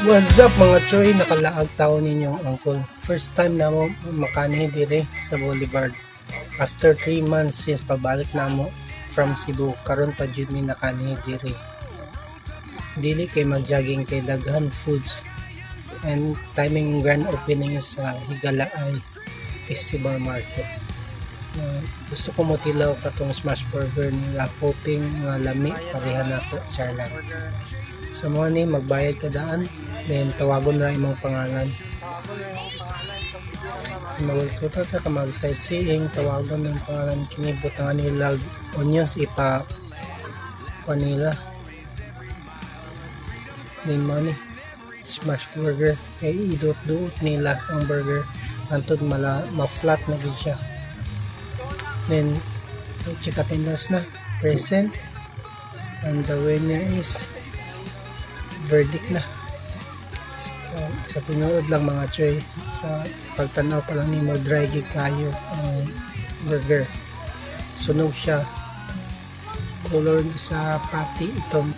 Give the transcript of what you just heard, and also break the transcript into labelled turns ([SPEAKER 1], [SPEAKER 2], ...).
[SPEAKER 1] What's up mga choy, nakalaag taon ninyong uncle. First time na mo makani dire sa Boulevard. After 3 months since pabalik na mo from Cebu, karon pa jud mi nakani dire. Dili kay mag-jogging kay daghan foods. And timing grand opening sa Higalaay Festival Market. Gusto ko motilaw katong smash burger nila, hoping nga lami pareha na ko charlan. Sa mga ni magbayad ka daan, then tawagon na imong pangalan. Magultuta ta ka mag sightseeing, tawagon ng pangalan kini butangan nila onions ipa kanila. Then money smash burger kay idot-dot nila ang burger antod ma-flat na gid siya. Then chikatindas na present and the winner is verdict na. So, sa tinuod lang mga choy, sa pagtanaw pa lang ni mo dry gig kayo ang burger, sunog siya color sa patty itong